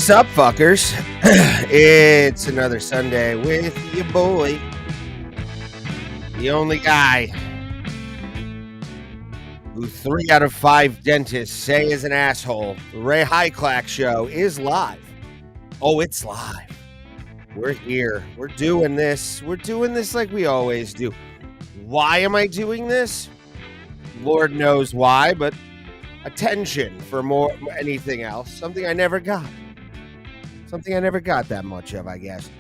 What's up, fuckers? It's another Sunday with your boy, the only guy who 3 out of 5 dentists say is an asshole. The Ray Hyclak show is live. Oh, it's live. We're here. We're doing this. We're doing this like we always do. Why am I doing this? Lord knows why, but attention for more anything else. Something I never got that much of, I guess.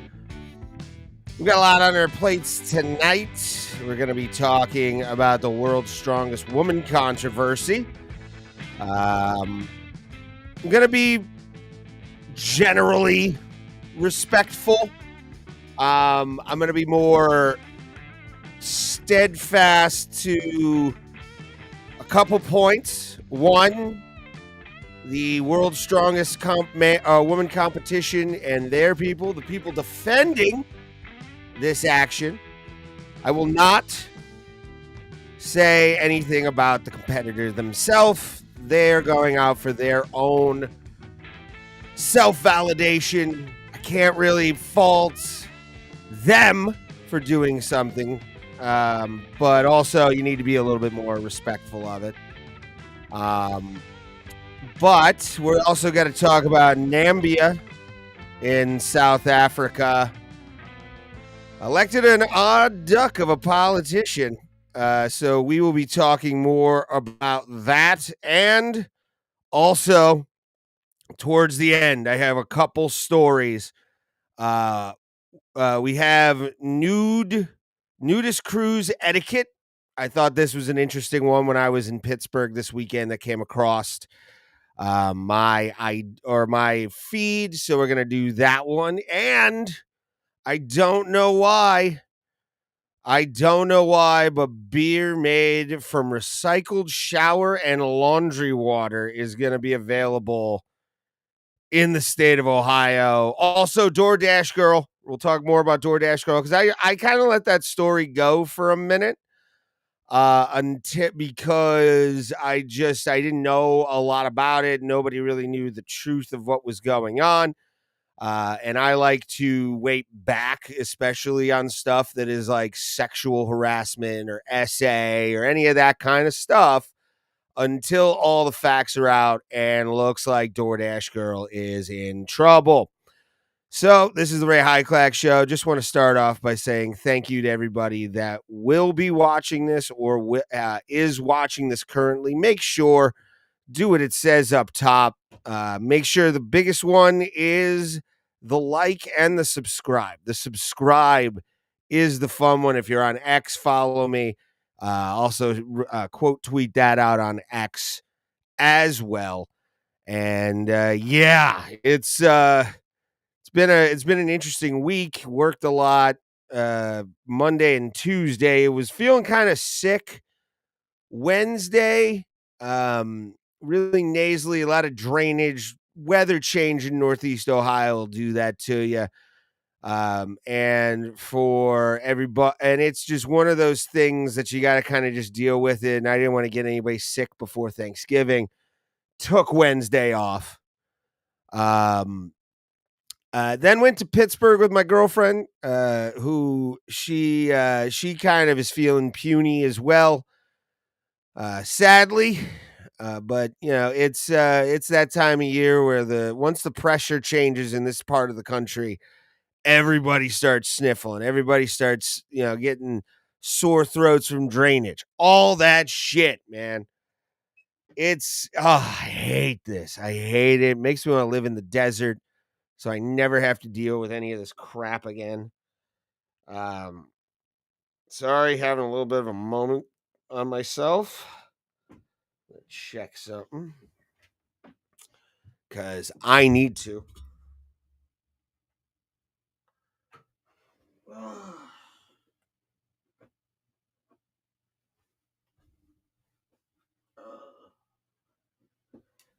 We've got a lot on our plates tonight. We're going to be talking about the world's strongest woman controversy. I'm going to be generally respectful. I'm going to be more steadfast to a couple points. One, the world's strongest woman competition and their people, the people defending this action. I will not say anything about the competitors themselves. They're going out for their own self-validation. I can't really fault them for doing something, but also you need to be a little bit more respectful of it. But we're also going to talk about Namibia in South Africa. Elected an odd duck of a politician. So we will be talking more about that. And also, towards the end, I have a couple stories. We have nudist cruise etiquette. I thought this was an interesting one when I was in Pittsburgh this weekend that came across my feed. So we're going to do that one. And I don't know why, but beer made from recycled shower and laundry water is going to be available in the state of Ohio. Also, DoorDash girl. We'll talk more about DoorDash girl because I kind of let that story go for a minute because I didn't know a lot about it. Nobody really knew the truth of what was going on. And I like to wait back, especially on stuff that is like sexual harassment or SA or any of that kind of stuff until all the facts are out and looks like DoorDash girl is in trouble. So this is the Ray Hyclak show. Just want to start off by saying thank you to everybody that will be watching this or is watching this currently. Make sure, do what it says up top. Make sure the biggest one is the like and the subscribe. The subscribe is the fun one. If you're on X, follow me. Also, quote tweet that out on X as well. And it's been an interesting week. Worked a lot Monday and Tuesday. It was feeling kind of sick Wednesday. Really nasally, a lot of drainage. Weather change in Northeast Ohio will do that to you. And for everybody, and it's just one of those things that you got to kind of just deal with it. And I didn't want to get anybody sick before Thanksgiving. Took Wednesday off. Then went to Pittsburgh with my girlfriend, who she kind of is feeling puny as well. Sadly. But you know, it's that time of year where once the pressure changes in this part of the country, everybody starts sniffling. Everybody starts, getting sore throats from drainage. All that shit, man. I hate this. I hate it. It makes me want to live in the desert so I never have to deal with any of this crap again. Sorry, having a little bit of a moment on myself. Let's check something. Because I need to.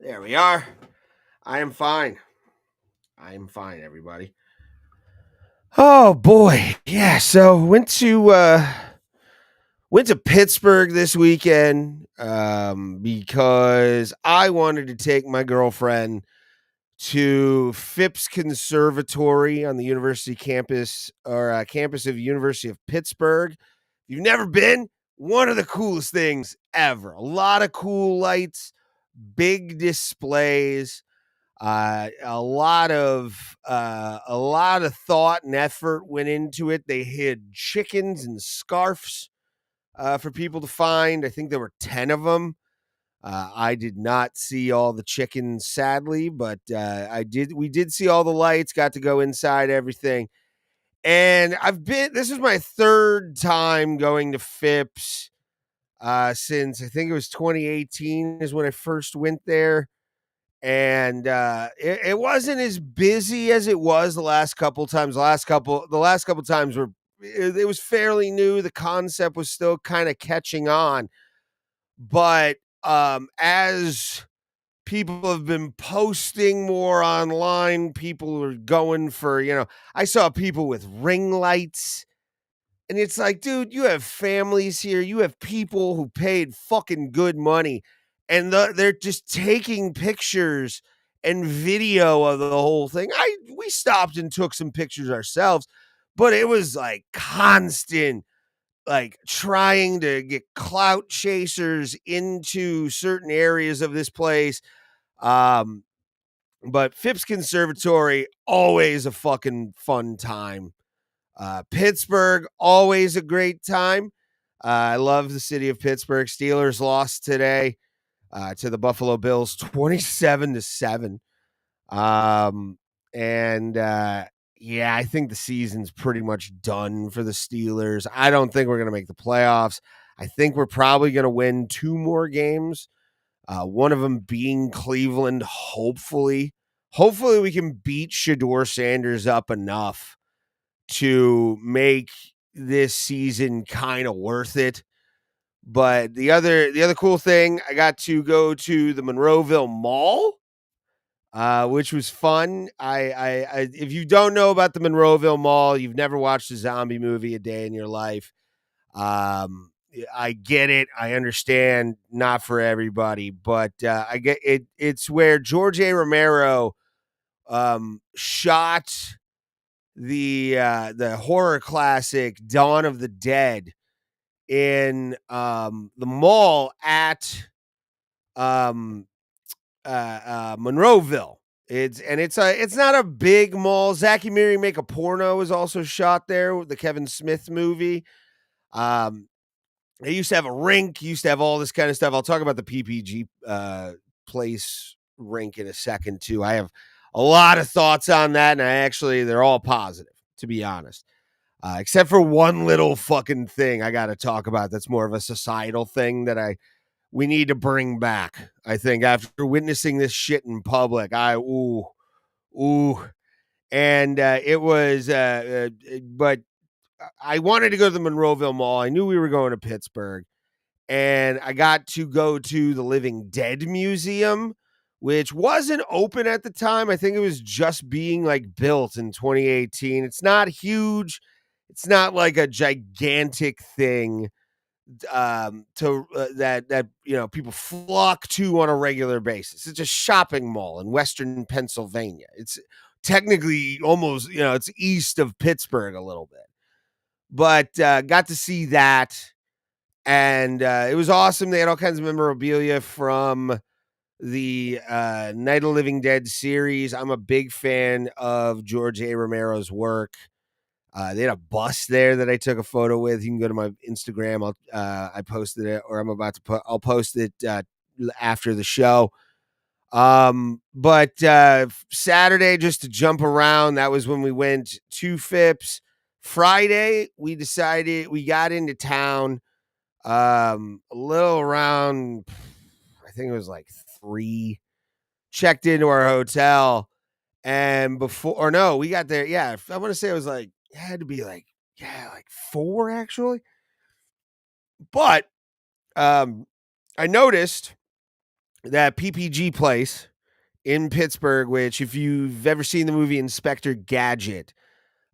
There we are. I am fine. Everybody. Oh boy. Yeah, so went to Pittsburgh this weekend because I wanted to take my girlfriend to Phipps Conservatory on the university campus or campus of University of Pittsburgh. If you've never been, one of the coolest things ever. A lot of cool lights, big displays, a lot of thought and effort went into it. They hid chickens and scarfs for people to find. I think there were 10 of them. I did not see all the chickens, sadly, but we did see all the lights, got to go inside everything. And this is my third time going to Phipps since I think it was 2018 is when I first went there. And it wasn't as busy as it was the last couple times. The last couple times it was fairly new. The concept was still kind of catching on. But as people have been posting more online, people are going for, I saw people with ring lights. And it's like, dude, you have families here. You have people who paid fucking good money. And they're just taking pictures and video of the whole thing. We stopped and took some pictures ourselves, but it was like constant, like trying to get clout chasers into certain areas of this place. But Phipps Conservatory, always a fucking fun time. Pittsburgh, always a great time. I love the city of Pittsburgh. Steelers lost today to the Buffalo Bills 27-7. Yeah, I think the season's pretty much done for the Steelers. I don't think we're going to make the playoffs. I think we're probably going to win 2 more games. One of them being Cleveland, hopefully. Hopefully we can beat Shedeur Sanders up enough to make this season kind of worth it. But the other cool thing, I got to go to the Monroeville Mall, which was fun. I if you don't know about the Monroeville Mall, you've never watched a zombie movie a day in your life. I get it. I understand. Not for everybody, but I get it. It's where George A. Romero shot the horror classic Dawn of the Dead in the mall at Monroeville. It's not a big mall. Zachy Miri Make a Porno was also shot there with the Kevin Smith movie. They used to have a rink, used to have all this kind of stuff. I'll talk about the PPG place rink in a second too. I have a lot of thoughts on that, and they're all positive, to be honest. Except for one little fucking thing I got to talk about that's more of a societal thing that we need to bring back. I think after witnessing this shit in public, and it was, but I wanted to go to the Monroeville Mall. I knew we were going to Pittsburgh, and I got to go to the Living Dead Museum, which wasn't open at the time. I think it was just being like built in 2018. It's not huge. It's not like a gigantic thing that people flock to on a regular basis. It's a shopping mall in Western Pennsylvania. It's technically almost, it's east of Pittsburgh a little bit, but got to see that. And it was awesome. They had all kinds of memorabilia from the Night of the Living Dead series. I'm a big fan of George A. Romero's work. They had a bus there that I took a photo with. You can go to my Instagram. I posted it, or I'll post it after the show. But Saturday, just to jump around, that was when we went to Phipps. Friday, we got into town a little around, I think it was like 3, checked into our hotel, and we got there. Yeah, I want to say it was like, it had to be like 4 actually. But I noticed that PPG place in Pittsburgh, which if you've ever seen the movie Inspector Gadget,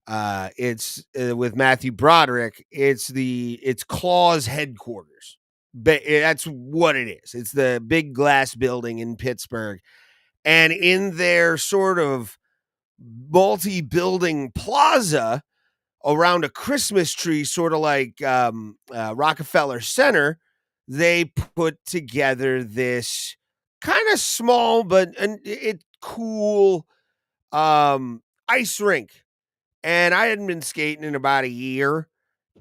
it's with Matthew Broderick. It's Claw's headquarters. But that's what it is. It's the big glass building in Pittsburgh. And in their sort of multi-building plaza around a Christmas tree, sort of like Rockefeller Center, they put together this kind of small but it cool ice rink. And I hadn't been skating in about a year.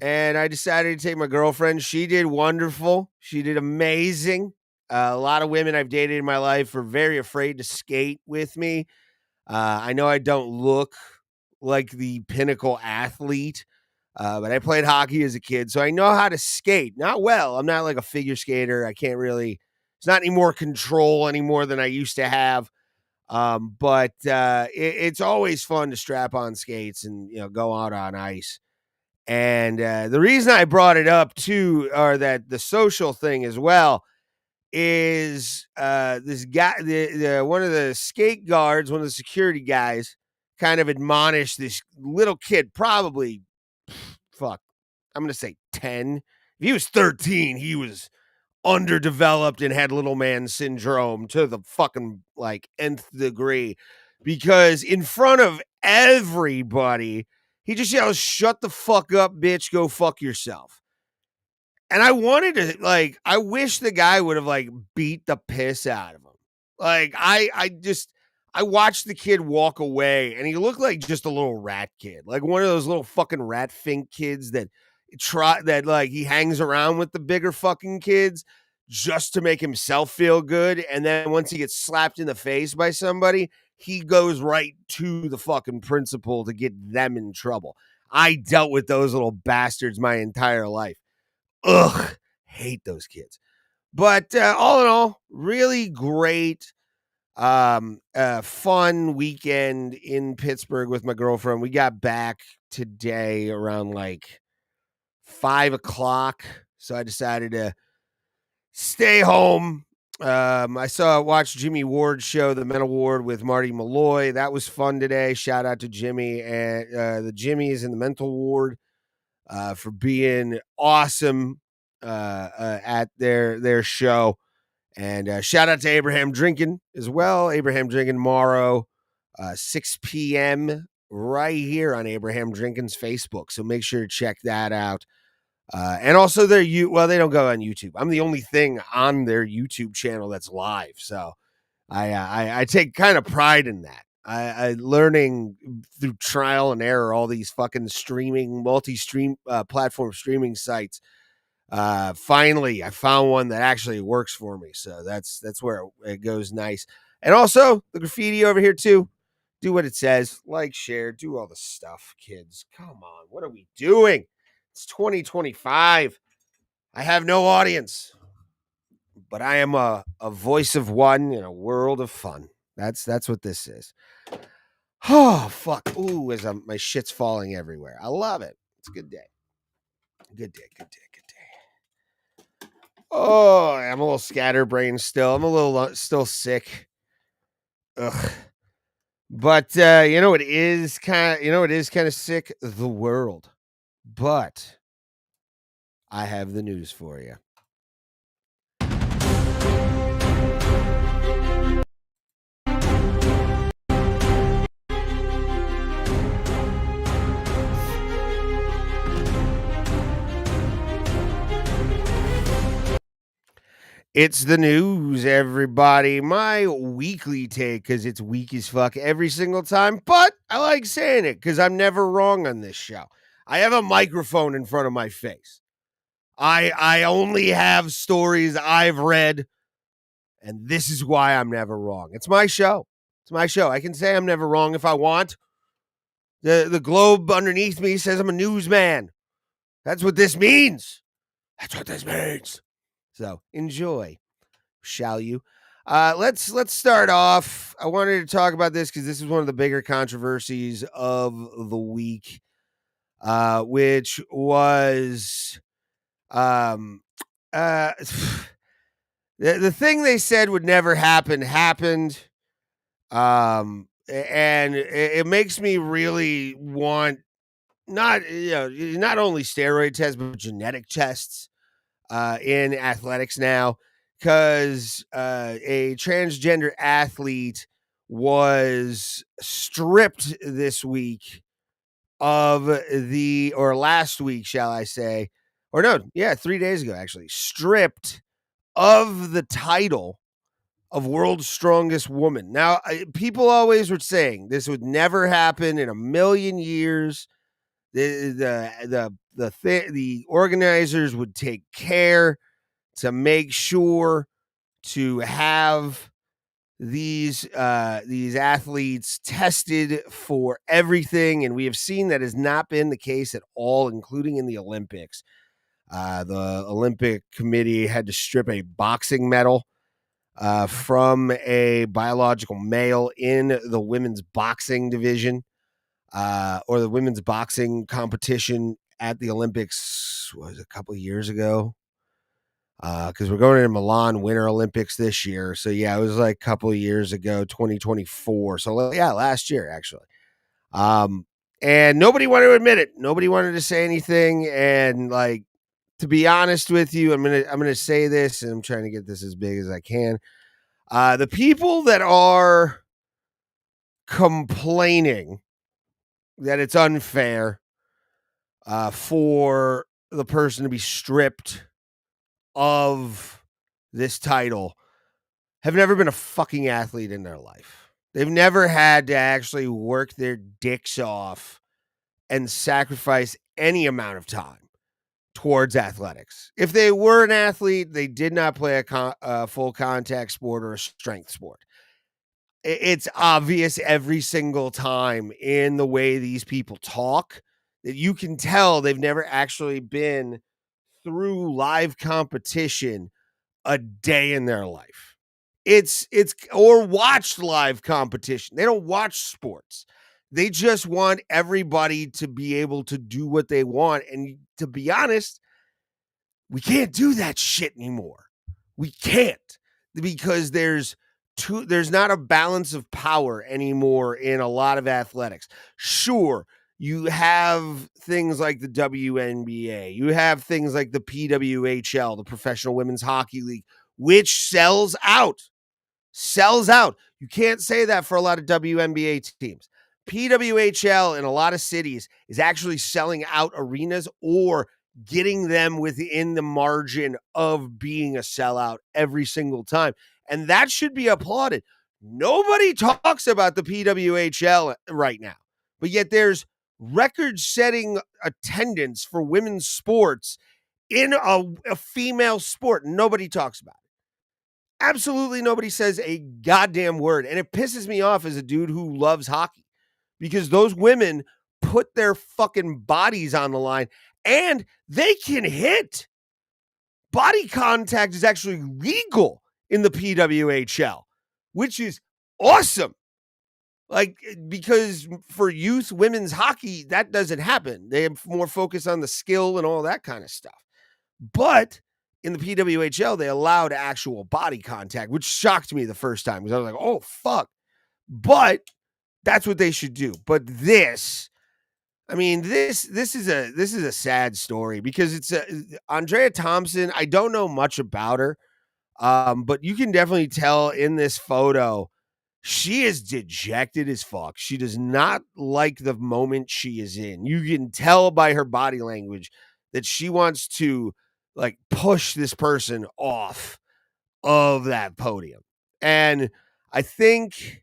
And I decided to take my girlfriend. She did wonderful. She did amazing. A lot of women I've dated in my life are very afraid to skate with me. I know I don't look like the pinnacle athlete, but I played hockey as a kid, so I know how to skate. Not well. I'm not like a figure skater. I can't really. It's not any more control anymore than I used to have. But it's always fun to strap on skates and go out on ice. And the reason I brought it up too, or that the social thing as well, is this guy, the one of the skate guards, one of the security guys, kind of admonished this little kid, probably, fuck, I'm gonna say 10. If he was 13, he was underdeveloped and had little man syndrome to the fucking like nth degree, because in front of everybody, he just yells, "Shut the fuck up, bitch, go fuck yourself." And I wanted to, like, I wish the guy would have like beat the piss out of him. Like, I watched the kid walk away and he looked like just a little rat kid, like one of those little fucking rat fink kids that like he hangs around with the bigger fucking kids just to make himself feel good. And then once he gets slapped in the face by somebody, he goes right to the fucking principal to get them in trouble. I dealt with those little bastards my entire life. Ugh, hate those kids. But all in all, really great, fun weekend in Pittsburgh with my girlfriend. We got back today around like 5:00, so I decided to stay home. I watched Jimmy Ward's show, The Mental Ward, with Marty Malloy. That was fun today. Shout out to Jimmy and the Jimmys in the Mental Ward for being awesome at their show. And shout out to Abraham Drinking as well. Abraham Drinking tomorrow, 6 p.m. right here on Abraham Drinking's Facebook. So make sure to check that out. And also they don't go on YouTube. I'm the only thing on their YouTube channel that's live. So I take kind of pride in that. I learning through trial and error all these fucking multi-stream platform streaming sites. Finally I found one that actually works for me. So that's where it goes nice. And also the graffiti over here too. Do what it says, like, share, do all the stuff, kids. Come on, what are we doing? It's 2025. I have no audience, but I am a voice of one in a world of fun. That's what this is. Oh, fuck. Ooh, my shit's falling everywhere. I love it. It's a good day. Good day. Oh, I'm a little scatterbrained still. I'm a little still sick. Ugh. But it is kind of sick, the world. But I have the news for you. It's the news, everybody. My weekly take, because it's weak as fuck every single time, but I like saying it because I'm never wrong on this show. I have a microphone in front of my face. I only have stories I've read, and this is why I'm never wrong. It's my show. I can say I'm never wrong if I want. The globe underneath me says I'm a newsman. That's what this means. So enjoy, shall you? Let's start off. I wanted to talk about this because this is one of the bigger controversies of the week, which was the thing they said would never happen happened. And it makes me really want not only steroid tests but genetic tests in athletics now, because a transgender athlete was stripped this week or last week, shall I say, or no, yeah, 3 days ago, actually, stripped of the title of World's Strongest Woman. Now, people always were saying this would never happen in a million years. The organizers would take care to make sure to have these athletes tested for everything, and we have seen that has not been the case at all, including in the Olympics. The Olympic Committee had to strip a boxing medal from a biological male in the women's boxing division, or the women's boxing competition at the Olympics. Was a couple of years ago, because we're going to Milan Winter Olympics this year. So yeah, it was like a couple of years ago, 2024. So yeah, last year actually. And nobody wanted to admit it. Nobody wanted to say anything. And like, to be honest with you, I'm gonna say this, and I'm trying to get this as big as I can. The people that are complaining that it's unfair for the person to be stripped of this title have never been a fucking athlete in their life. They've never had to actually work their dicks off and sacrifice any amount of time towards athletics. If they were an athlete, they did not play a full contact sport or a strength sport. It's obvious every single time in the way these people talk that you can tell they've never actually been through live competition a day in their life. It's or watched live competition. They don't watch sports. They just want everybody to be able to do what they want. And to be honest, we can't do that shit anymore. We can't, because there's not a balance of power anymore in a lot of athletics. Sure, you have things like the WNBA, you have things like the PWHL, the Professional Women's Hockey League, which sells out. You can't say that for a lot of WNBA teams. PWHL in a lot of cities is actually selling out arenas or getting them within the margin of being a sellout every single time. And that should be applauded. Nobody talks about the PWHL right now, but yet there's record-setting attendance for women's sports in a female sport. Nobody talks about it. Absolutely nobody says a goddamn word. And it pisses me off as a dude who loves hockey, because those women put their fucking bodies on the line and they can hit. Body contact is actually legal in the PWHL, which is awesome. Like, because for youth women's hockey, that doesn't happen. They have more focus on the skill and all that kind of stuff. But in the PWHL, they allowed actual body contact, which shocked me the first time, because I was like, oh, fuck. But that's what they should do. But this is a sad story, because it's Andrea Thompson. I don't know much about her, but you can definitely tell in this photo she is dejected as fuck. She does not like the moment she is in. You can tell by her body language that she wants to like push this person off of that podium. And I think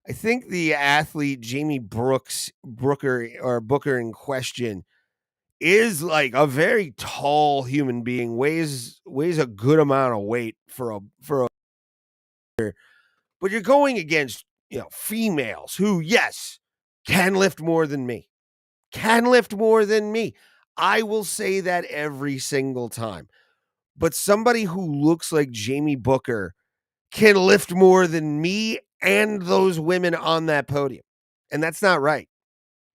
the athlete Jamie Booker in question is like a very tall human being, weighs a good amount of weight for a but you're going against, females who, yes, can lift more than me. I will say that every single time. But somebody who looks like Jamie Booker can lift more than me and those women on that podium. And that's not right.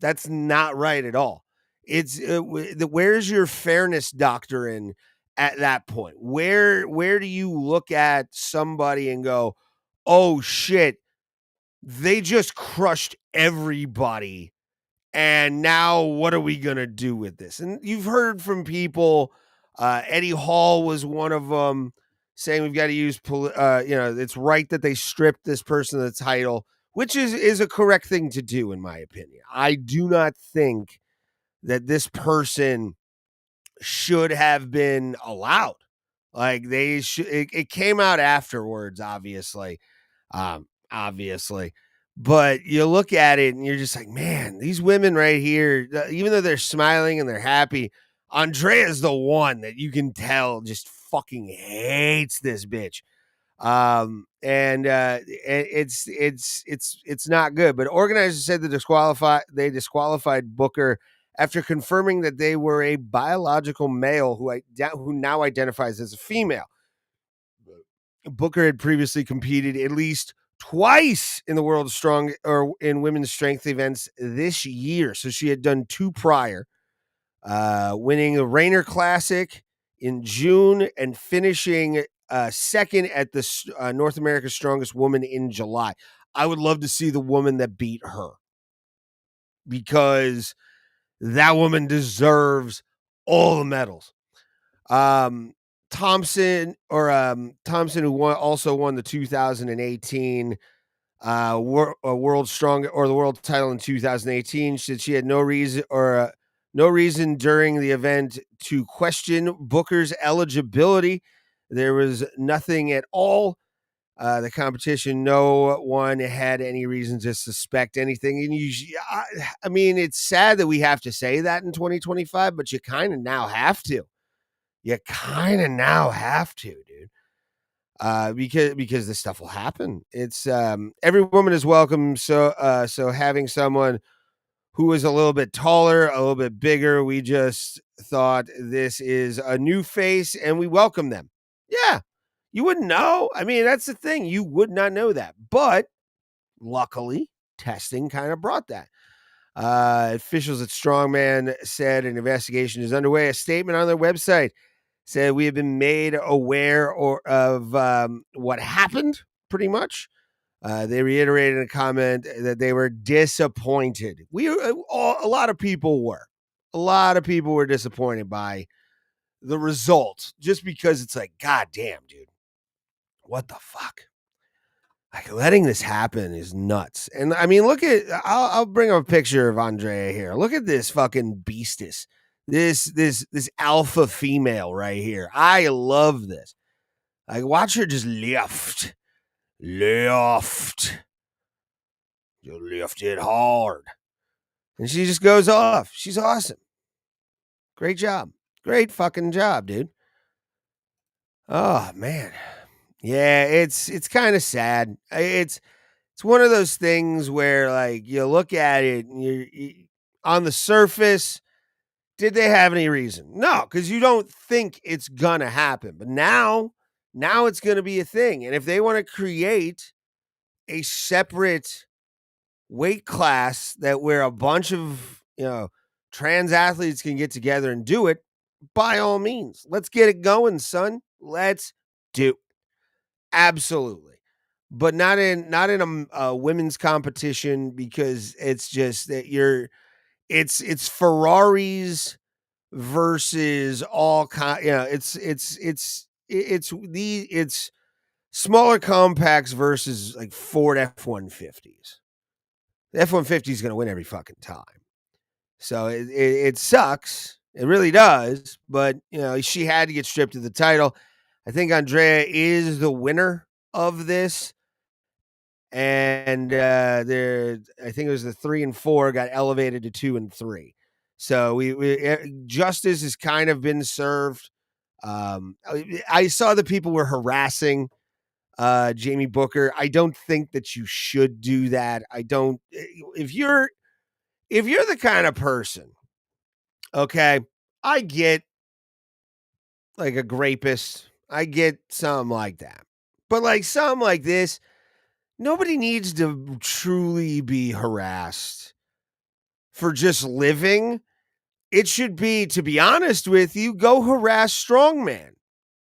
That's not right at all. It's where's your fairness doctrine at that point? Where do you look at somebody and go, "Oh shit, they just crushed everybody, and now what are we going to do with this?" And you've heard from people, Eddie Hall was one of them, saying we've got to use, it's right that they stripped this person of the title, which is a correct thing to do, in my opinion. I do not think that this person should have been allowed. Like they should, it came out afterwards, obviously. But you look at it and you're just like, man, these women right here, even though they're smiling and they're happy, Andrea's the one that you can tell just fucking hates this bitch. It's not good. But organizers said they disqualified Booker after confirming that they were a biological male who now identifies as a female. Booker had previously competed at least twice in the world's strong or in women's strength events this year. So she had done two prior, winning the Rainer Classic in June and finishing second at the North America's Strongest Woman in July. I would love to see the woman that beat her, because that woman deserves all the medals. Thompson, who also won the 2018 world strong or the world title in 2018, said she had no reason during the event to question Booker's eligibility. There was nothing at all. The competition, no one had any reason to suspect anything. And I mean, it's sad that we have to say that in 2025, but you kind of now have to. You kind of now have to, dude. Because this stuff will happen. It's every woman is welcome. So having someone who is a little bit taller, a little bit bigger, we just thought this is a new face and we welcome them. Yeah, you wouldn't know. I mean, that's the thing. You would not know that. But luckily, testing kind of brought that. Officials at Strongman said an investigation is underway. A statement on their website said we have been made aware of what happened, pretty much. They reiterated in a comment that they were disappointed. A lot of people were. A lot of people were disappointed by the result, just because it's like, God damn, dude, what the fuck? Like, letting this happen is nuts. And I mean, I'll bring up a picture of Andrea here. Look at this fucking beastess. This alpha female right here. I love this. Like, watch her just lift. You lift it hard. And she just goes off. She's awesome. Great job. Great fucking job, dude. Oh, man. Yeah, it's kind of sad. It's one of those things where, like, you look at it and you on the surface, did they have any reason? No, because you don't think it's gonna happen. But now it's gonna be a thing. And if they want to create a separate weight class that where a bunch of trans athletes can get together and do it, by all means, let's get it going, son. Let's do absolutely, but not in a women's competition, because it's just that it's Ferraris versus all kind. It's smaller compacts versus like Ford F-150s. The F-150 is going to win every fucking time. So it sucks. It really does. But, she had to get stripped of the title. I think Andrea is the winner of this. And I think it was the 3 and 4 got elevated to 2 and 3. So justice has kind of been served. I saw that people were harassing Jamie Booker. I don't think that you should do that. If you're the kind of person, okay, I get like a grapist, I get something like that, but like something like this, nobody needs to truly be harassed for just living. It should be, to be honest with you, go harass Strongman.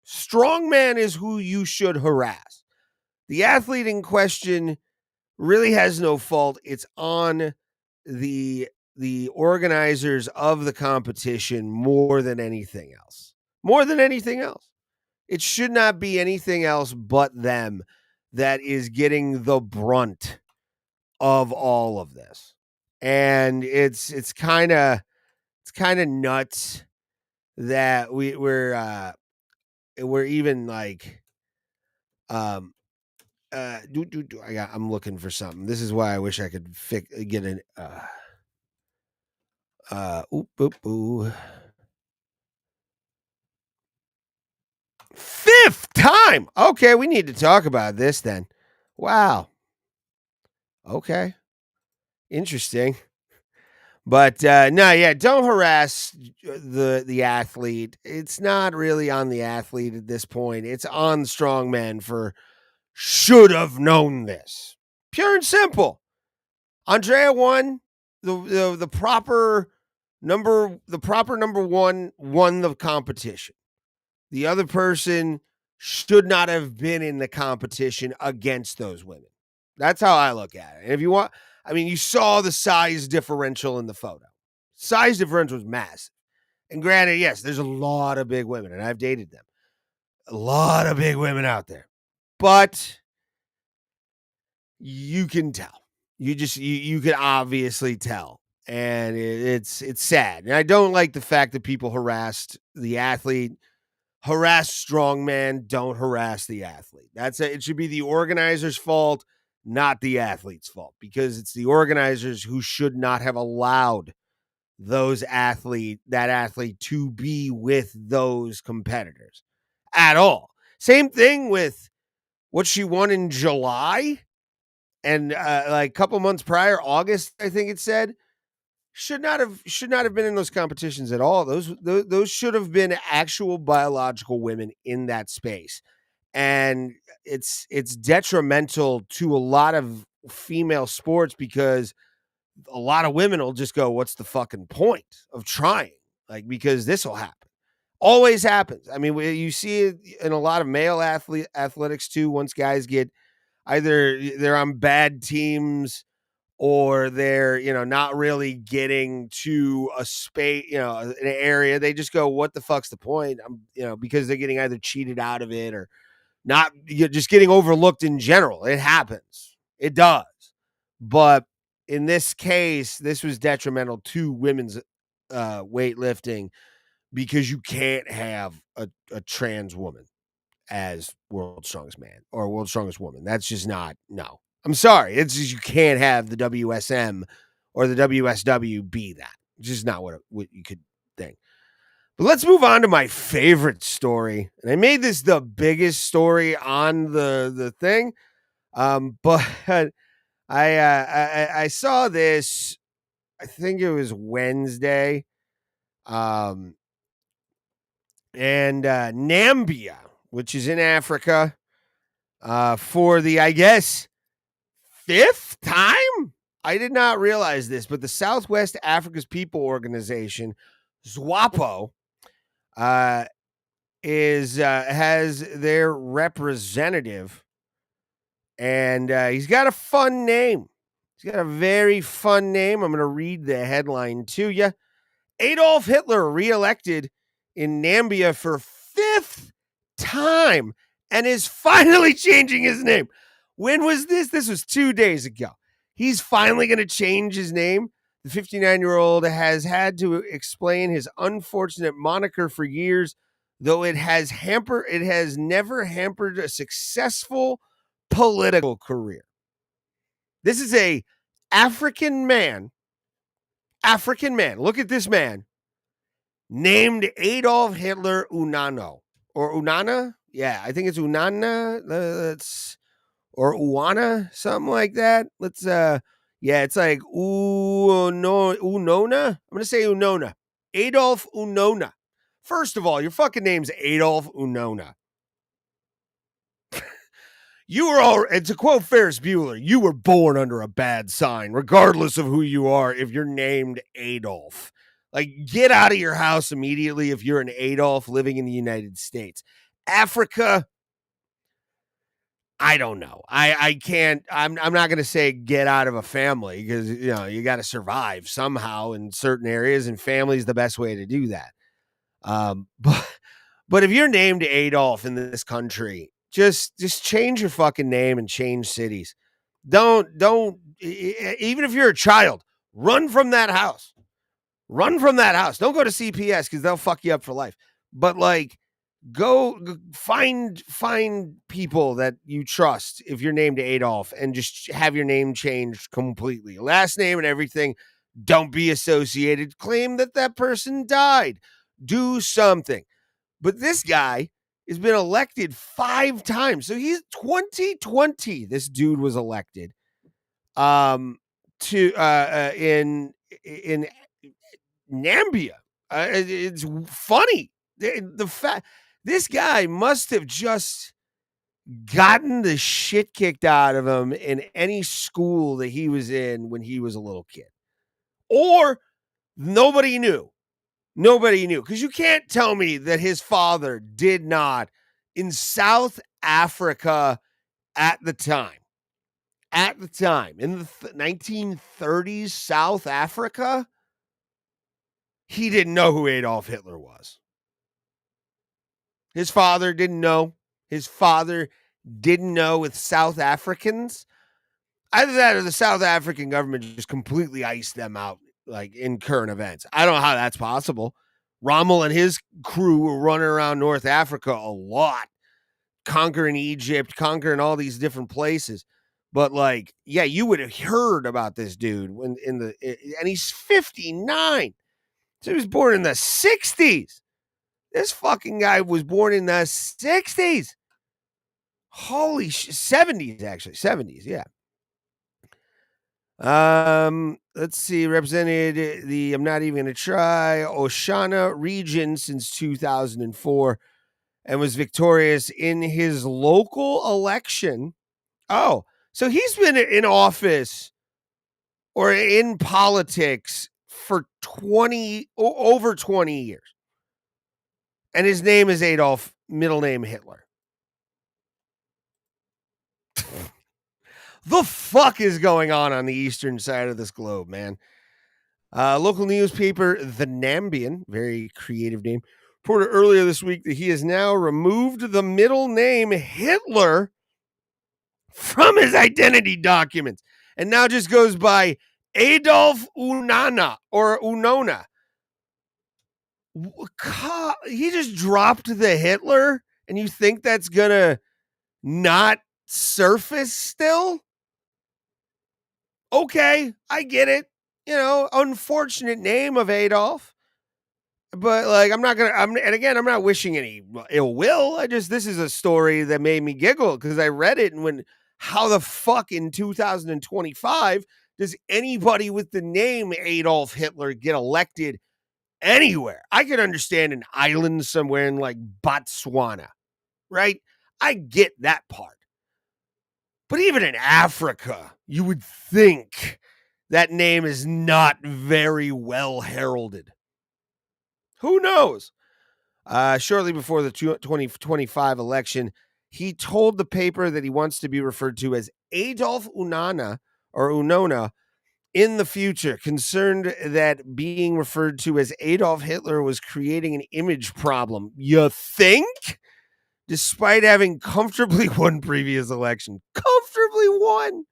Strongman is who you should harass. The athlete in question really has no fault. It's on the organizers of the competition more than anything else. More than anything else. It should not be anything else but them that is getting the brunt of all of this. And it's kind of nuts that we're even like I'm looking for something. This is why I wish I could get an fifth time. Okay, we need to talk about this then. Wow. Okay. Interesting. But no, yeah, don't harass the athlete. It's not really on the athlete at this point. It's on strongman for should have known this. Pure and simple. Andrea won the proper number one won the competition. The other person should not have been in the competition against those women. That's how I look at it. And if you want, I mean, you saw the size differential in the photo. Size differential was massive. And granted, yes, there's a lot of big women, and I've dated them. A lot of big women out there. But you can tell. You can obviously tell. And it's sad. And I don't like the fact that people harassed the athlete. Harass strongman, don't harass the athlete. It should be the organizer's fault, not the athlete's fault, because it's the organizers who should not have allowed that athlete to be with those competitors at all. Same thing with what she won in July and like a couple months prior, August, I think it said. Should not have been in those competitions at all. Those should have been actual biological women in that space. And it's detrimental to a lot of female sports because a lot of women will just go, what's the fucking point of trying? Like, because this will happen. Always happens. I mean, you see it in a lot of male athletics too. Once guys get either they're on bad teams or they're, not really getting to a space, an area, they just go, what the fuck's the point? Because they're getting either cheated out of it or not, just getting overlooked in general. It happens. It does. But in this case, this was detrimental to women's weightlifting because you can't have a trans woman as world's strongest man or world's strongest woman. That's just not, no. I'm sorry. It's just you can't have the WSM or the WSW be that. It's just not what you could think. But let's move on to my favorite story. And I made this the biggest story on the thing. But I saw this, I think it was Wednesday. And Nambia, which is in Africa, for the, I guess, fifth time? I did not realize this, but the Southwest Africa's People Organization, SWAPO, has their representative, and he's got a fun name. He's got a very fun name. I'm going to read the headline to you. Adolf Hitler reelected in Nambia for fifth time and is finally changing his name. When was this? This was 2 days ago. He's finally going to change his name. The 59-year-old has had to explain his unfortunate moniker for years, though it has never hampered a successful political career. This is a African man. Look at this man. Named Adolf Hitler Unano. Or Unana? Yeah, I think it's Unana. Or Uana, something like that. It's like Unona. I'm going to say Unona. Adolf Unona. First of all, your fucking name's Adolf Unona. And to quote Ferris Bueller, you were born under a bad sign, regardless of who you are, if you're named Adolf. Like, get out of your house immediately if you're an Adolf living in the United States. Africa, I don't know. I can't. I'm not going to say get out of a family because you got to survive somehow in certain areas, and family is the best way to do that. But if you're named Adolf in this country, just change your fucking name and change cities. Don't even if you're a child, run from that house. Run from that house. Don't go to CPS because they'll fuck you up for life. But like, go find people that you trust if you're named Adolf and just have your name changed completely. Last name and everything. Don't be associated. Claim that person died. Do something. But this guy has been elected 5 times. So he's 2020. This dude was elected to in Nambia. It's funny. The fact this guy must have just gotten the shit kicked out of him in any school that he was in when he was a little kid. Or nobody knew. Nobody knew. Because you can't tell me that his father did not in South Africa at the time. At the time, in the 1930s, South Africa, he didn't know who Adolf Hitler was. His father didn't know. His father didn't know with South Africans. Either that or the South African government just completely iced them out, like in current events. I don't know how that's possible. Rommel and his crew were running around North Africa a lot, conquering Egypt, conquering all these different places. But like, yeah, you would have heard about this dude when and he's 59. So he was born in the 60s. This fucking guy was born in the 60s. Holy shit. 70s, actually. 70s, yeah. Let's see. Represented the, I'm not even going to try, Oshana region since 2004 and was victorious in his local election. Oh, so he's been in office or in politics for over 20 years. And his name is Adolf, middle name Hitler. The fuck is going on the eastern side of this globe, man? Local newspaper, The Nambian, very creative name, reported earlier this week that he has now removed the middle name Hitler from his identity documents and now just goes by Adolf Unana or Unona. He just dropped the Hitler and you think that's going to not surface still? Okay, I get it. You know, unfortunate name of Adolf. But like, I'm not wishing any ill will. This is a story that made me giggle because I read it and how the fuck in 2025 does anybody with the name Adolf Hitler get elected anywhere? I could understand an island somewhere in like Botswana, right? I get that part. But even in Africa, you would think that name is not very well heralded. Who knows? Shortly before the 2025 election, he told the paper that he wants to be referred to as Adolf Unana or Unona in the future, concerned that being referred to as Adolf Hitler was creating an image problem. You think? Despite having comfortably won previous election. Comfortably won.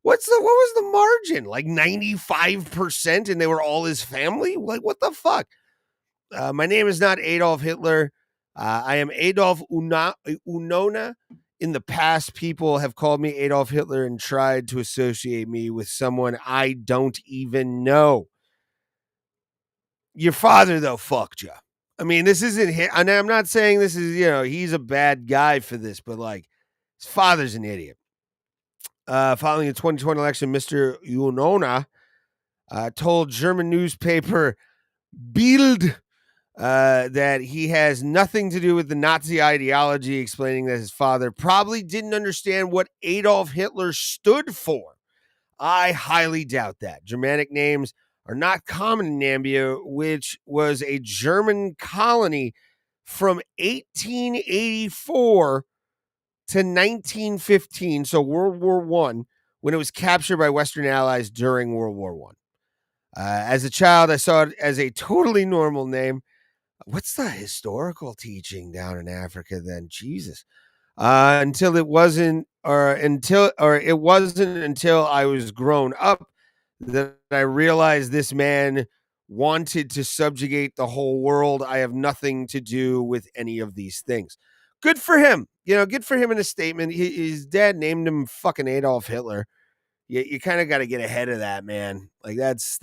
What was the margin? Like 95% and they were all his family? Like, what the fuck? My name is not Adolf Hitler. I am Adolf Unona. In the past, people have called me Adolf Hitler and tried to associate me with someone I don't even know. Your father, though, fucked you. I mean, this isn't him. And I'm not saying this is, he's a bad guy for this, but like, his father's an idiot. Following the 2020 election, Mr. Unona told German newspaper Bild that he has nothing to do with the Nazi ideology, explaining that his father probably didn't understand what Adolf Hitler stood for. I highly doubt that. Germanic names are not common in Nambia, which was a German colony from 1884 to 1915, so World War I, when it was captured by Western Allies during World War I. As a child, I saw it as a totally normal name. What's the historical teaching down in Africa then? Jesus. Until I was grown up that I realized this man wanted to subjugate the whole world. I have nothing to do with any of these things. Good for him. Good for him in a statement. His dad named him fucking Adolf Hitler. You kind of got to get ahead of that, man. Like that's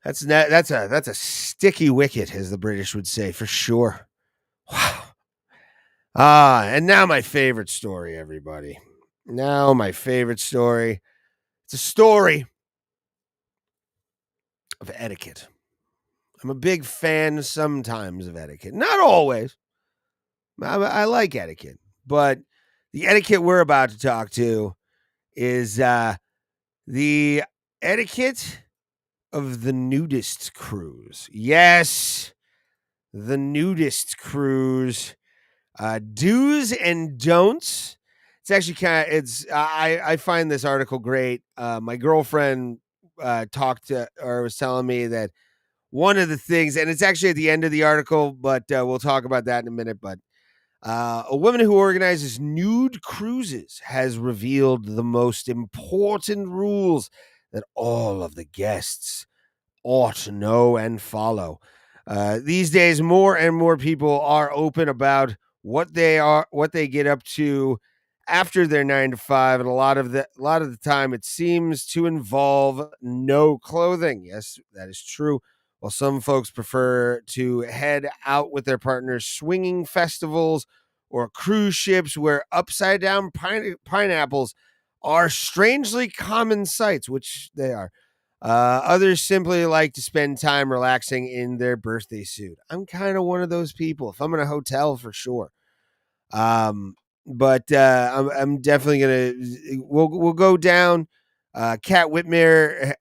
a sticky wicket, as the British would say, for sure. Wow. And now my favorite story, everybody. Now my favorite story. It's a story of etiquette. I'm a big fan sometimes of etiquette. Not always. I like etiquette. But the etiquette we're about to talk to is the etiquette of the Nudist cruise. Yes, the Nudist cruise. Do's and don'ts. It's actually I find this article great. My girlfriend was telling me that one of the things, and it's actually at the end of the article, but we'll talk about that in a minute. But a woman who organizes nude cruises has revealed the most important rules that all of the guests ought to know and follow. These days, more and more people are open about what they get up to after their 9 to 5, and a lot of the time, it seems to involve no clothing. Yes, that is true. While some folks prefer to head out with their partners, swinging festivals or cruise ships where upside down pineapples are strangely common sights, which they are. Others simply like to spend time relaxing in their birthday suit. I'm kind of one of those people. If I'm in a hotel, for sure. But I'm definitely gonna. We'll go down. Kat Whitmere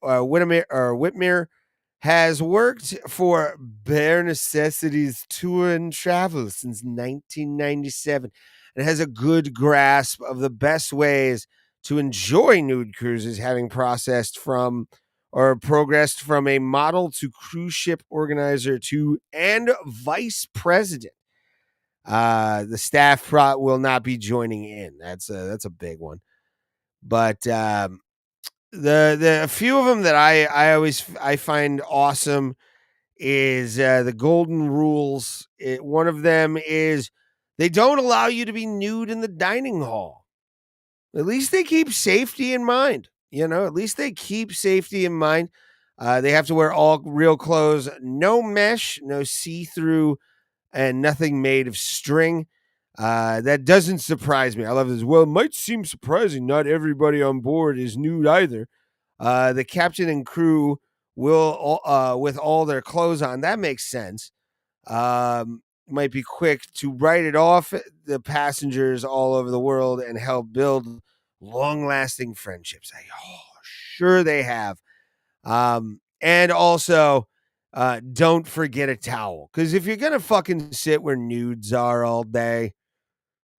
has worked for Bare Necessities Tour and Travel since 1997 and has a good grasp of the best ways to enjoy nude cruises, having progressed from a model to cruise ship organizer to and vice president. The staff will not be joining in. That's a big one. But the a few of them that I find awesome is the golden rules. One of them is they don't allow you to be nude in the dining hall. At least they keep safety in mind. At least they keep safety in mind. They have to wear all real clothes, no mesh, no see-through, and nothing made of string. That doesn't surprise me. I love this. Well, it might seem surprising. Not everybody on board is nude either. The captain and crew will, with all their clothes on. That makes sense. Might be quick to write it off the passengers all over the world and help build long-lasting friendships. Sure they have. And also, don't forget a towel, because if you're gonna fucking sit where nudes are all day,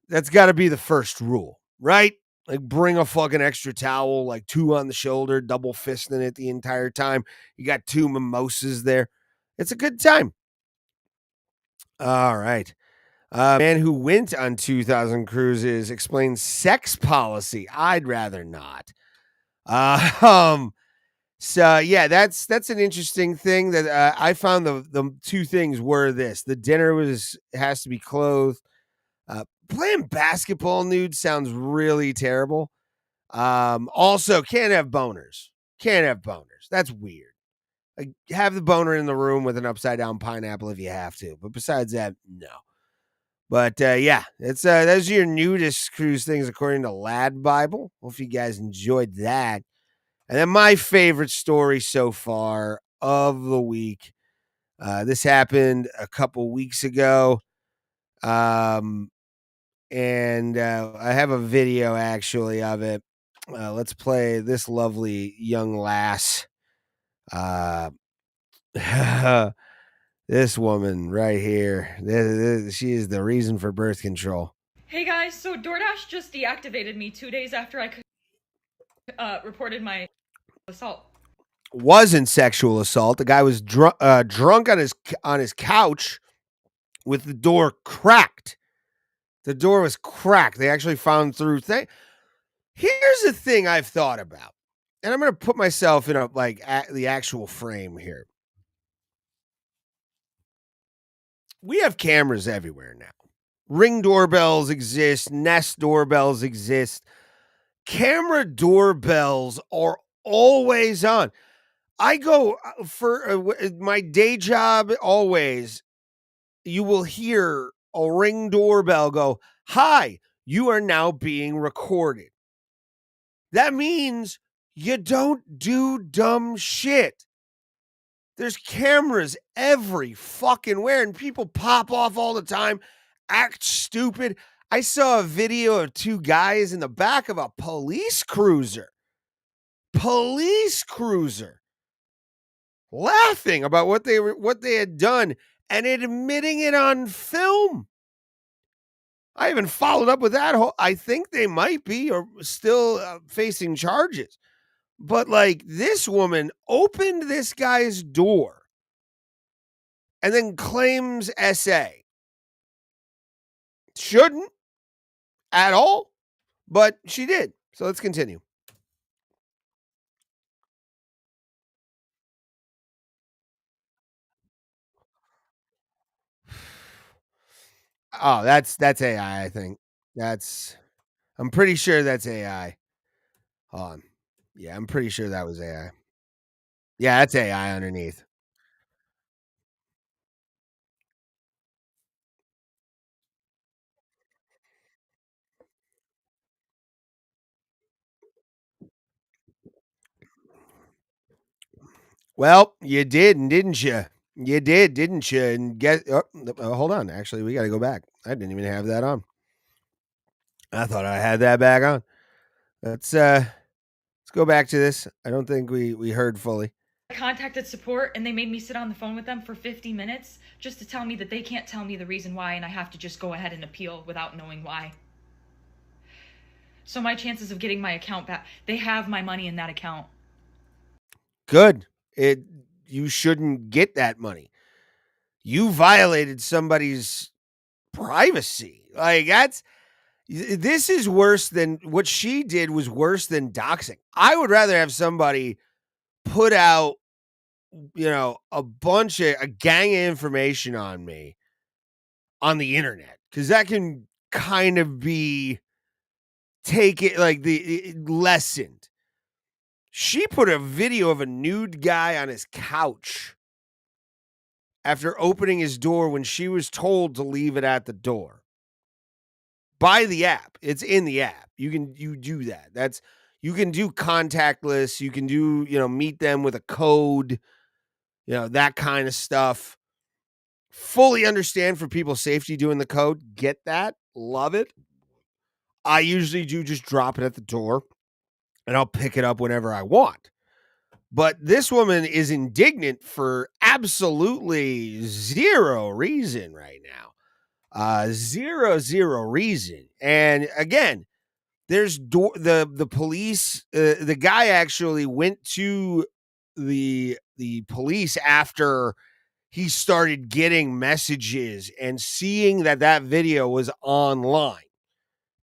that's got to be the first rule, right? Like, bring a fucking extra towel, like 2 on the shoulder, double fisting it the entire time. You got 2 mimosas there. It's a good time. All right. Man who went on 2,000 cruises explains sex policy. I'd rather not. So yeah, that's an interesting thing that I found. The 2 things were this: the dinner has to be clothed. Playing basketball nude sounds really terrible. Also, can't have boners. Can't have boners. That's weird. Like, have the boner in the room with an upside down pineapple if you have to, but besides that, no. But yeah, it's those are your nudist cruise things according to Lad Bible. Hope you guys enjoyed that. And then my favorite story so far of the week. This happened a couple weeks ago. And I have a video actually of it. Let's play this lovely young lass. This woman right here. She is the reason for birth control. Hey guys, so DoorDash just deactivated me 2 days after I reported my assault. wasn't sexual assault. The guy was drunk on his couch with the door cracked. The door was cracked. They actually found through thing. Here's the thing I've thought about, and I'm going to put myself in the actual frame here. We have cameras everywhere now. Ring doorbells exist. Nest doorbells exist. Camera doorbells are always on. I go for my day job always. You will hear a ring doorbell go, "Hi, you are now being recorded." That means you don't do dumb shit. There's cameras every fucking where, and people pop off all the time, act stupid. I saw a video of two guys in the back of a police cruiser. Laughing about what they had done and admitting it on film. I haven't followed up with that. I think they might be or still facing charges. But like, this woman opened this guy's door and then claims SA. Shouldn't at all, but she did. So let's continue. Oh, that's AI, I think. I'm pretty sure that's AI. Hold on. Yeah, I'm pretty sure that was AI. Yeah, that's AI underneath. Well, you did, didn't you? You did, didn't you? And hold on. Actually, we got to go back. I didn't even have that on. I thought I had that back on. Let's go back to this. I don't think we heard fully. I contacted support and they made me sit on the phone with them for 50 minutes just to tell me that they can't tell me the reason why and I have to just go ahead and appeal without knowing why. So my chances of getting my account back, they have my money in that account. Good. You shouldn't get that money. You violated somebody's privacy. Like, this is worse than what she did. Was worse than doxing. I would rather have somebody put out, a gang of information on me on the internet, because that can kind of be lessened. She put a video of a nude guy on his couch after opening his door when she was told to leave it at the door. By the app. It's in the app. You do that. You can do contactless. You can do, meet them with a code, that kind of stuff. Fully understand for people's safety doing the code. Get that. Love it. I usually do just drop it at the door and I'll pick it up whenever I want. But this woman is indignant for absolutely zero reason right now. Zero reason. And again, there's the police. The guy actually went to the police after he started getting messages and seeing that video was online,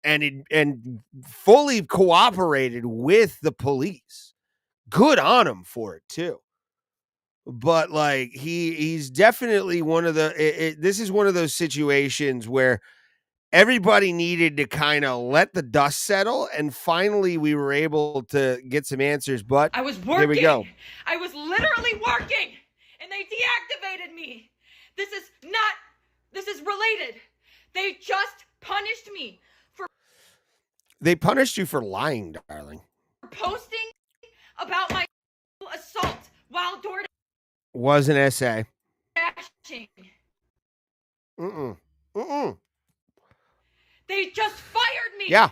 and fully cooperated with the police. Good on him for it too. But like, he's definitely one of this is one of those situations where everybody needed to kind of let the dust settle, and finally we were able to get some answers. But I was working. Here we go. I was literally working, and they deactivated me. This is related. They just punished me for. They punished you for lying, darling. Posting about my assault while DoorDash. Was an essay. Mm-mm. They just fired me. Yeah.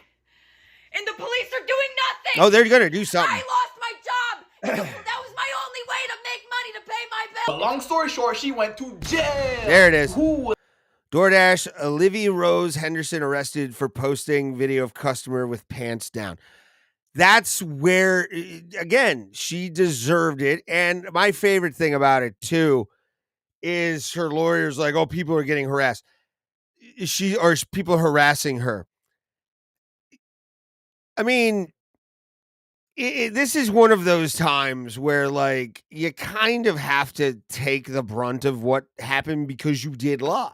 And the police are doing nothing. Oh, they're going to do something. I lost my job. That was my only way to make money to pay my bills. But long story short, she went to jail. There it is. DoorDash, Olivia Rose Henderson arrested for posting video of customer with pants down. that's where, again, she deserved it. And my favorite thing about it too is her lawyer's like, oh, people are getting harassed. People harassing her. I mean, this is one of those times where, like, you kind of have to take the brunt of what happened because you did lie.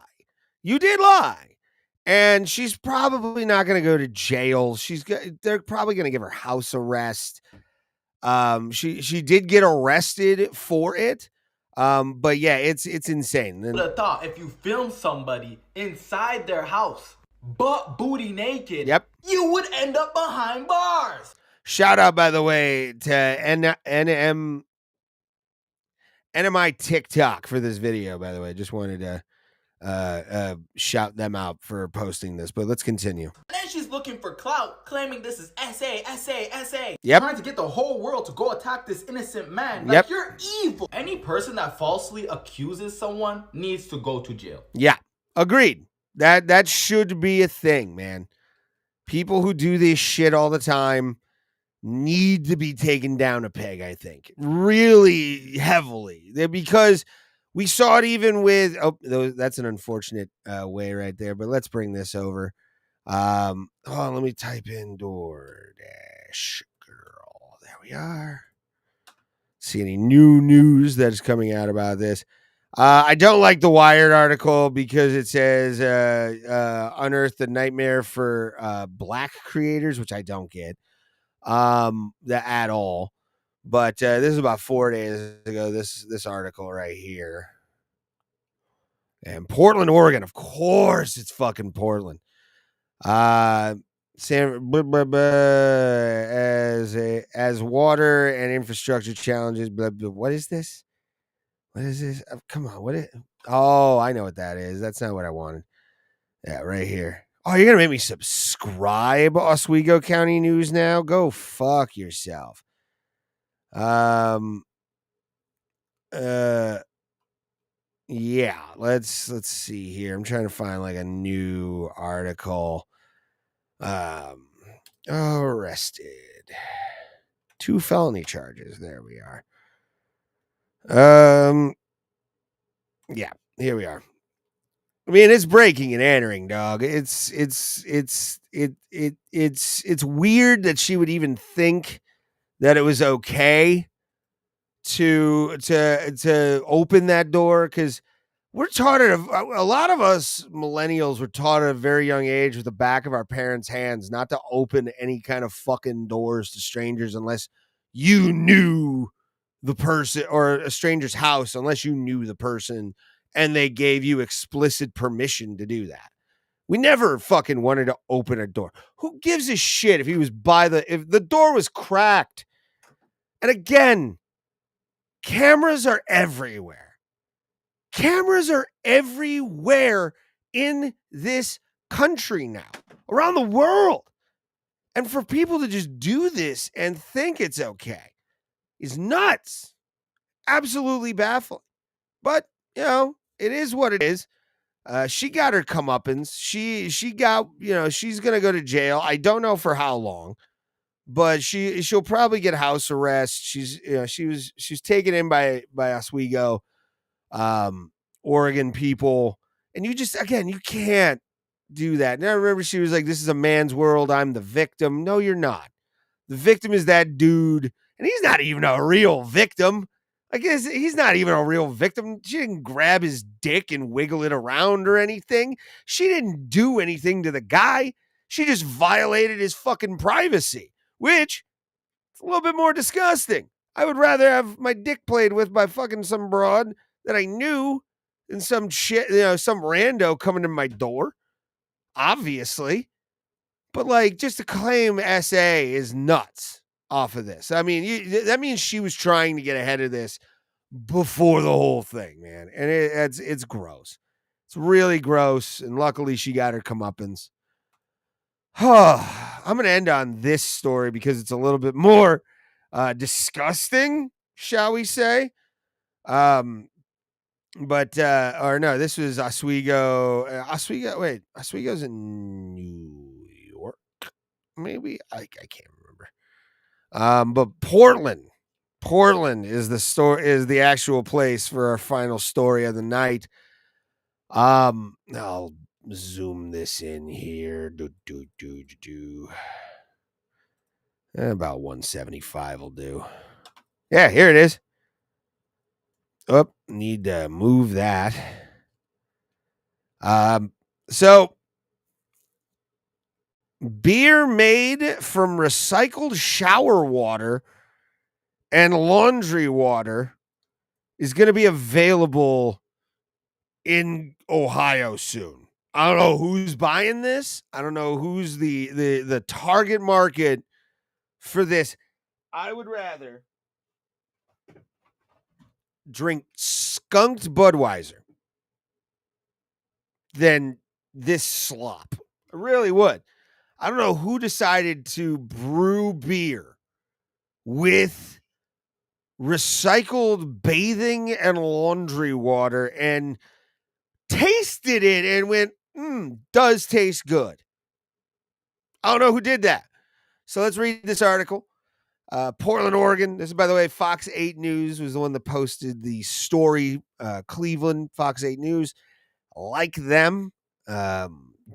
You did lie. And she's probably not going to go to jail. They're probably going to give her house arrest. She did get arrested for it. But yeah, it's insane. Who would have thought if you film somebody inside their house, butt booty naked, Yep. you would end up behind bars? Shout out, by the way, to NMI TikTok for this video, by the way. Just wanted to shout them out for posting this, but let's continue. And then she's looking for clout, claiming this is SA. Yep. Trying to get the whole world to go attack this innocent man. Yep. Like, you're evil. Any person that falsely accuses someone needs to go to jail. Yeah, agreed. That should be a thing, man. People who do this shit all the time need to be taken down a peg, I think, really heavily, because we saw it even with, that's an unfortunate way right there, but let's bring this over. Let me type in DoorDash girl. There we are. See any new news that is coming out about this. I don't like the Wired article because it says unearth the nightmare for black creators, which I don't get at all. But this is about 4 days ago, this article right here. And Portland, Oregon, of course it's fucking Portland. As water and infrastructure challenges, blah, blah. What is this? Come on, oh, I know what that is. That's not what I wanted. Yeah, right here. Oh, you're gonna make me subscribe, Oswego County News now? Go fuck yourself. Yeah, let's see here. I'm trying to find like a new article. Arrested. 2 felony charges. There we are. Yeah, here we are. I mean, it's breaking and entering, dog. It's weird that she would even think that it was okay to open that door, because we're taught it. A lot of us millennials were taught at a very young age with the back of our parents' hands not to open any kind of fucking doors to strangers unless you knew the person, or a stranger's house unless you knew the person and they gave you explicit permission to do that. We never fucking wanted to open a door. Who gives a shit if if the door was cracked? And again, cameras are everywhere. Cameras are everywhere in this country now, around the world. And for people to just do this and think it's okay is nuts. Absolutely baffling. But, it is what it is. She got her comeuppance. She got, she's going to go to jail. I don't know for how long, but she'll probably get house arrest. She's taken in by Oswego, Oregon people. And you can't do that. And I remember she was like, this is a man's world. I'm the victim. No, you're not. The victim is that dude. And he's not even a real victim. I guess he's not even a real victim. She didn't grab his dick and wiggle it around or anything. She didn't do anything to the guy. She just violated his fucking privacy, which is a little bit more disgusting. I would rather have my dick played with by fucking some broad that I knew than some shit, some rando coming to my door, obviously. But like, just to claim SA is nuts off of this. I mean, that means she was trying to get ahead of this before the whole thing, man. And it's gross. It's really gross. And luckily she got her comeuppance. I'm going to end on this story because it's a little bit more disgusting, shall we say. This was Oswego. Oswego's in New York. Maybe I can't remember. But Portland is the actual place for our final story of the night. I'll zoom this in here. About 175 will do. Yeah, here it is. Oh, need to move that. So beer made from recycled shower water and laundry water is going to be available in Ohio soon. I don't know who's buying this. I don't know who's the target market for this. I would rather drink skunked Budweiser than this slop. I really would. I don't know who decided to brew beer with recycled bathing and laundry water and tasted it and went, does taste good. I don't know who did that. So let's read this article. Portland, Oregon. This is, by the way, Fox 8 News was the one that posted the story. Cleveland, Fox 8 News. Like them.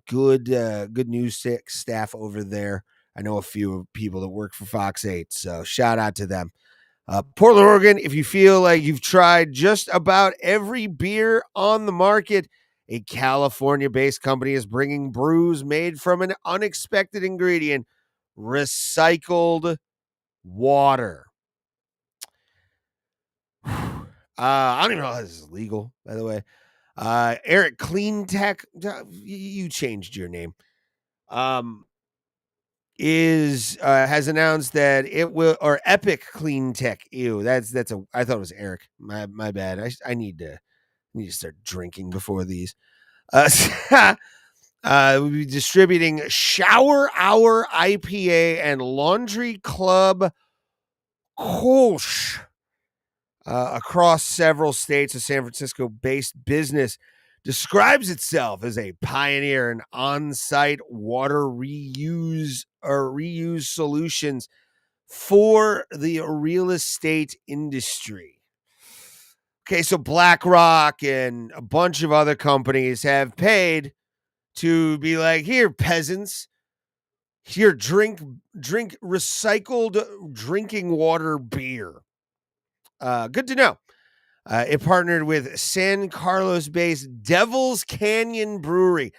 Good news staff over there. I know a few people that work for Fox 8, so shout out to them. Portland, Oregon, if you feel like you've tried just about every beer on the market, a California-based company is bringing brews made from an unexpected ingredient, recycled water. I don't even know how this is legal, by the way. Eric Clean Tech, you changed your name. Has announced that it will, or Epic Clean Tech. Ew, I thought it was Eric. My bad. I need to start drinking before these. We'll be distributing Shower Hour IPA and Laundry Club Kolsch across several states. A San Francisco-based business describes itself as a pioneer in on-site water reuse solutions for the real estate industry. Okay, so BlackRock and a bunch of other companies have paid to be like, here, peasants, here, drink recycled drinking water beer. Good to know. It partnered with San Carlos-based Devil's Canyon Brewery.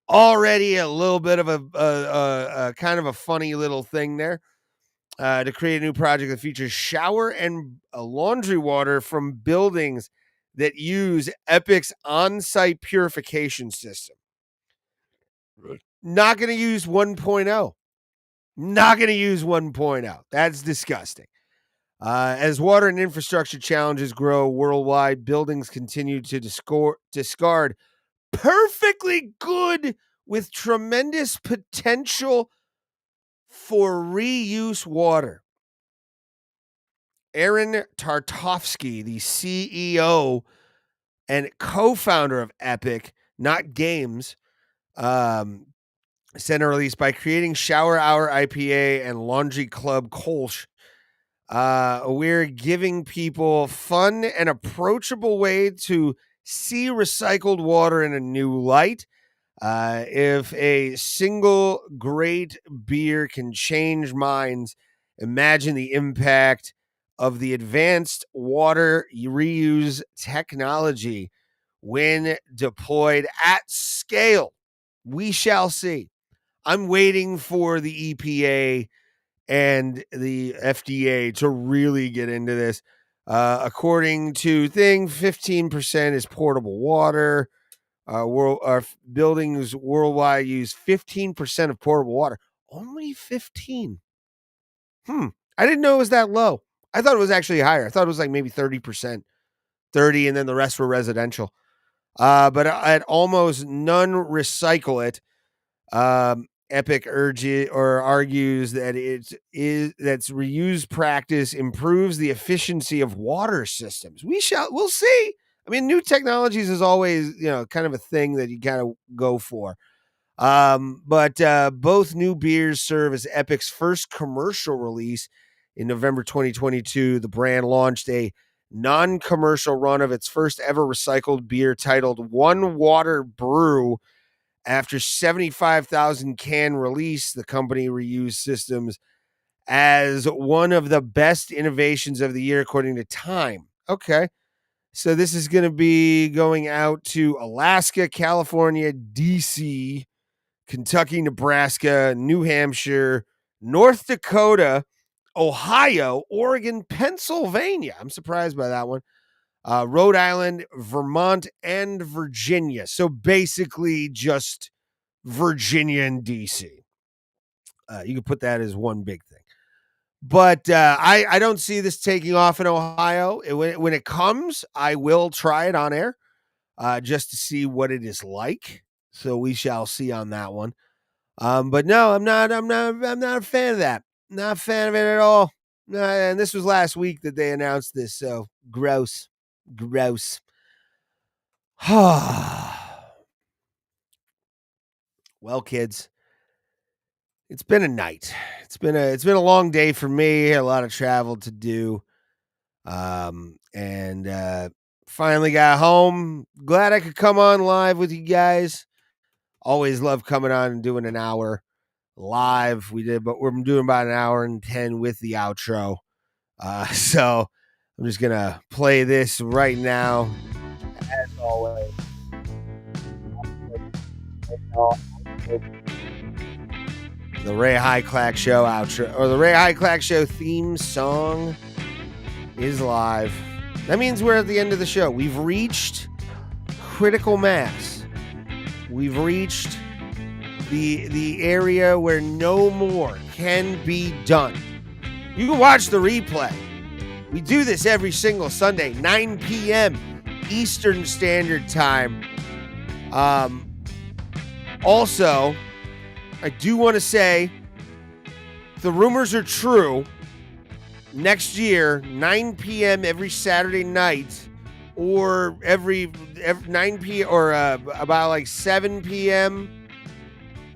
Already a little bit of a kind of a funny little thing there. To create a new project that features shower and laundry water from buildings that use Epic's on-site purification system. Not going to use 1.0. Not going to use 1.0. That's disgusting. As water and infrastructure challenges grow worldwide, buildings continue to discard perfectly good with tremendous potential for reuse water. Aaron Tartovsky, the CEO and co-founder of Epic, not games, sent a release by creating Shower Hour IPA and Laundry Club Kolsch. We're giving people fun and approachable way to see recycled water in a new light. If a single great beer can change minds, imagine the impact of the advanced water reuse technology when deployed at scale. We shall see. I'm waiting for the EPA and the FDA to really get into this. According to Thing, 15% is portable water. Our buildings worldwide use 15% of portable water. Only 15. I didn't know it was that low. I thought it was actually higher. I thought it was like maybe 30%, 30, and then the rest were residential. But at almost none recycle it. Epic argues that that's reuse practice improves the efficiency of water systems. We'll see. I mean, new technologies is always, kind of a thing that you kind of go for. But both new beers serve as Epic's first commercial release In November 2022, the brand launched a non-commercial run of its first ever recycled beer titled One Water Brew. After 75,000 can release, the company reused systems as one of the best innovations of the year, according to Time. Okay. So this is going to be going out to Alaska, California, DC, Kentucky, Nebraska, New Hampshire, North Dakota, Ohio, Oregon, Pennsylvania. I'm surprised by that one. Rhode Island, Vermont, and Virginia. So basically just Virginia and DC. You can put that as one big thing. But I don't see this taking off in Ohio. When it comes, I will try it on air just to see what it is like. So we shall see on that one. But no, I'm not a fan of that. Not a fan of it at all. And this was last week that they announced this. So gross. Well, kids, it's been a night. It's been a long day for me. A lot of travel to do. And finally got home. Glad I could come on live with you guys. Always love coming on and doing an hour live. But we're doing about an hour and 10 with the outro. So I'm just gonna play this right now. As always. The Ray Hyclak Show outro, or the Ray Hyclak Show theme song is live. That means we're at the end of the show. We've reached critical mass. We've reached the area where no more can be done. You can watch the replay. We do this every single Sunday, 9 p.m. Eastern Standard Time. Also, I do want to say, the rumors are true. Next year, 9 p.m. every Saturday night, or every 9 p.m. or about like 7 p.m.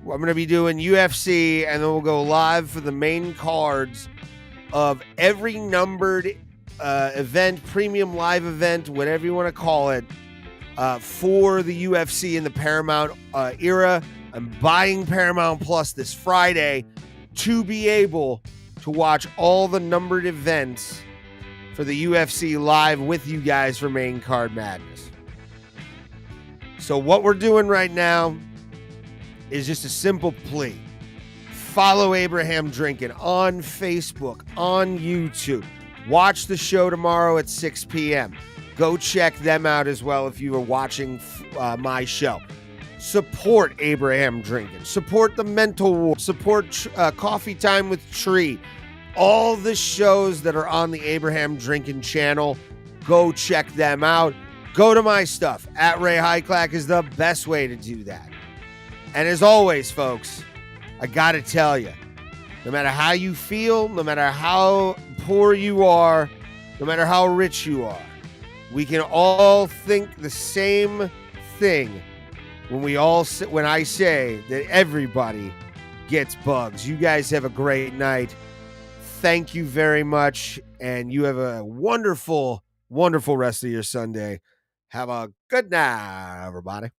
I'm going to be doing UFC, and then we'll go live for the main cards of every numbered event, premium live event, whatever you want to call it, for the UFC in the Paramount era. I'm buying Paramount Plus this Friday to be able to watch all the numbered events for the UFC live with you guys for Main Card Madness. So what we're doing right now is just a simple plea. Follow Abraham Drinkin' on Facebook, on YouTube. Watch the show tomorrow at 6 p.m. Go check them out as well if you are watching my show. Support Abraham Drinkin'. Support The Mental War. Support Coffee Time with Tree. All the shows that are on the Abraham Drinkin' channel, go check them out. Go to my stuff. At Ray Hyclak is the best way to do that. And as always, folks, I got to tell you, no matter how you feel, no matter how poor you are, no matter how rich you are, we can all think the same thing when I say that everybody gets bugs. You guys have a great night. Thank you very much, and you have a wonderful, wonderful rest of your Sunday. Have a good night, everybody.